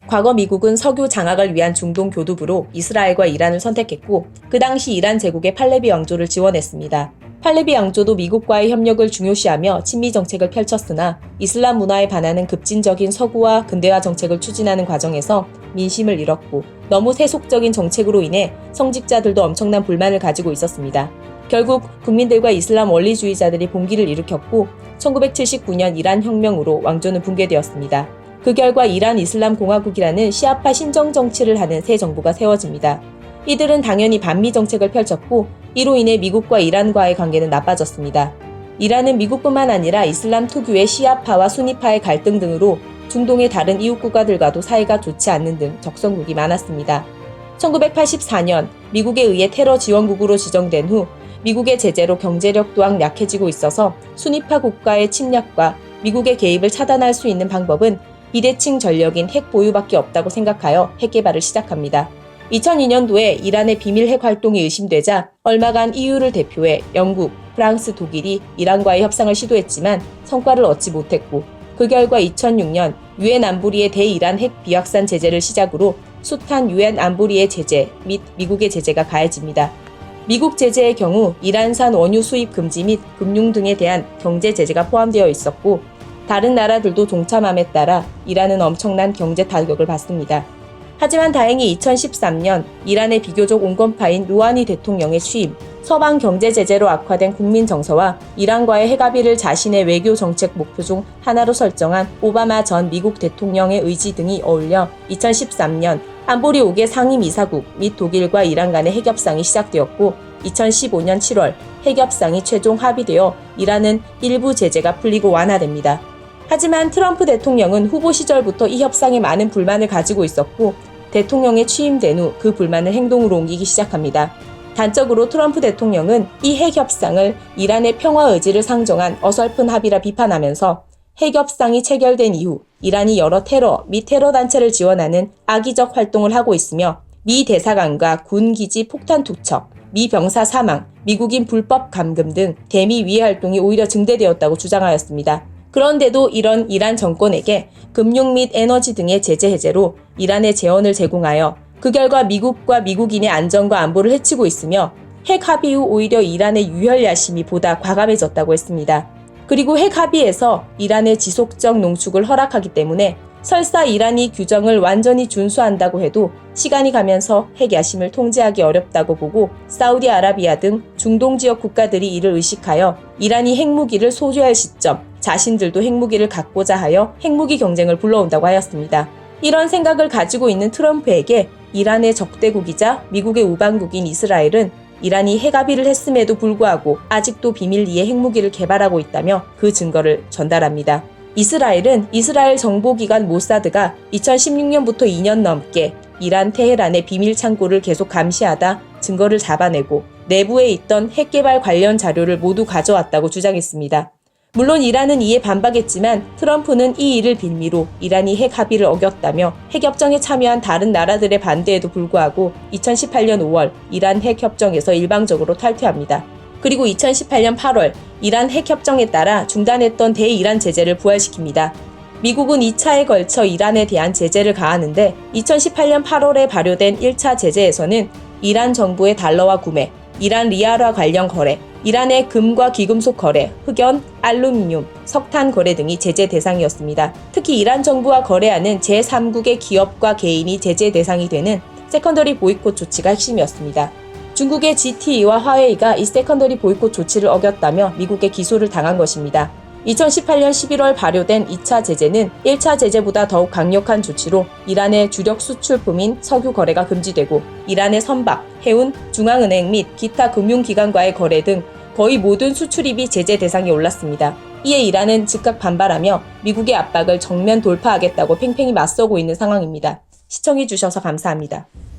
과거 미국은 석유 장악을 위한 중동 교두부로 이스라엘과 이란을 선택했고 그 당시 이란 제국의 팔레비 왕조를 지원했습니다. 팔레비 왕조도 미국과의 협력을 중요시하며 친미 정책을 펼쳤으나 이슬람 문화에 반하는 급진적인 서구화 근대화 정책을 추진하는 과정에서 민심을 잃었고 너무 세속적인 정책으로 인해 성직자들도 엄청난 불만을 가지고 있었습니다. 결국 국민들과 이슬람 원리주의자들이 봉기를 일으켰고 1979년 이란 혁명으로 왕조는 붕괴되었습니다. 그 결과 이란 이슬람 공화국이라는 시아파 신정 정치를 하는 새 정부가 세워집니다. 이들은 당연히 반미 정책을 펼쳤고 이로 인해 미국과 이란과의 관계는 나빠졌습니다. 이란은 미국뿐만 아니라 이슬람 특유의 시아파와 수니파의 갈등 등으로 중동의 다른 이웃 국가들과도 사이가 좋지 않는 등 적성국이 많았습니다. 1984년 미국에 의해 테러 지원국으로 지정된 후 미국의 제재로 경제력 또한 약해지고 있어서 수니파 국가의 침략과 미국의 개입을 차단할 수 있는 방법은 비대칭 전력인 핵 보유밖에 없다고 생각하여 핵 개발을 시작합니다. 2002년도에 이란의 비밀 핵 활동이 의심되자 얼마간 EU를 대표해 영국, 프랑스, 독일이 이란과의 협상을 시도했지만 성과를 얻지 못했고 그 결과 2006년 유엔 안보리의 대이란 핵 비확산 제재를 시작으로 숱한 유엔 안보리의 제재 및 미국의 제재가 가해집니다. 미국 제재의 경우 이란산 원유 수입 금지 및 금융 등에 대한 경제 제재가 포함되어 있었고 다른 나라들도 동참함에 따라 이란은 엄청난 경제 타격을 받습니다. 하지만 다행히 2013년 이란의 비교적 온건파인 루하니 대통령의 취임, 서방 경제 제재로 악화된 국민 정서와 이란과의 핵합의를 자신의 외교 정책 목표 중 하나로 설정한 오바마 전 미국 대통령의 의지 등이 어울려 2013년 안보리 5개 상임이사국 및 독일과 이란 간의 핵협상이 시작되었고 2015년 7월 핵협상이 최종 합의되어 이란은 일부 제재가 풀리고 완화됩니다. 하지만 트럼프 대통령은 후보 시절부터 이 협상에 많은 불만을 가지고 있었고 대통령에 취임된 후 그 불만을 행동으로 옮기기 시작합니다. 단적으로 트럼프 대통령은 이 핵협상을 이란의 평화 의지를 상정한 어설픈 합의라 비판하면서 핵협상이 체결된 이후 이란이 여러 테러 및 테러 단체를 지원하는 악의적 활동을 하고 있으며 미 대사관과 군 기지 폭탄 투척, 미 병사 사망, 미국인 불법 감금 등 대미 위해 활동이 오히려 증대되었다고 주장하였습니다. 그런데도 이런 이란 정권에게 금융 및 에너지 등의 제재 해제로 이란에 재원을 제공하여 그 결과 미국과 미국인의 안전과 안보를 해치고 있으며 핵 합의 후 오히려 이란의 유혈 야심이 보다 과감해졌다고 했습니다. 그리고 핵 합의에서 이란의 지속적 농축을 허락하기 때문에 설사 이란이 규정을 완전히 준수한다고 해도 시간이 가면서 핵 야심을 통제하기 어렵다고 보고 사우디아라비아 등 중동 지역 국가들이 이를 의식하여 이란이 핵무기를 소유할 시점 자신들도 핵무기를 갖고자 하여 핵무기 경쟁을 불러온다고 하였습니다. 이런 생각을 가지고 있는 트럼프에게 이란의 적대국이자 미국의 우방국인 이스라엘은 이란이 핵합의를 했음에도 불구하고 아직도 비밀리에 핵무기를 개발하고 있다며 그 증거를 전달합니다. 이스라엘은 이스라엘 정보기관 모사드가 2016년부터 2년 넘게 이란 테헤란의 비밀 창고를 계속 감시하다 증거를 잡아내고 내부에 있던 핵 개발 관련 자료를 모두 가져왔다고 주장했습니다. 물론 이란은 이에 반박했지만 트럼프는 이 일을 빌미로 이란이 핵 합의를 어겼다며 핵협정에 참여한 다른 나라들의 반대에도 불구하고 2018년 5월 이란 핵협정에서 일방적으로 탈퇴합니다. 그리고 2018년 8월 이란 핵협정에 따라 중단했던 대이란 제재를 부활시킵니다. 미국은 2차에 걸쳐 이란에 대한 제재를 가하는데 2018년 8월에 발효된 1차 제재에서는 이란 정부의 달러화 구매, 이란 리알화 관련 거래, 이란의 금과 귀금속 거래, 흑연, 알루미늄, 석탄 거래 등이 제재 대상이었습니다. 특히 이란 정부와 거래하는 제3국의 기업과 개인이 제재 대상이 되는 세컨더리 보이콧 조치가 핵심이었습니다. 중국의 GTE와 화웨이가 이 세컨더리 보이콧 조치를 어겼다며 미국에 기소를 당한 것입니다. 2018년 11월 발효된 2차 제재는 1차 제재보다 더욱 강력한 조치로 이란의 주력 수출품인 석유 거래가 금지되고 이란의 선박, 해운, 중앙은행 및 기타 금융기관과의 거래 등 거의 모든 수출입이 제재 대상에 올랐습니다. 이에 이란은 즉각 반발하며 미국의 압박을 정면 돌파하겠다고 팽팽히 맞서고 있는 상황입니다. 시청해주셔서 감사합니다.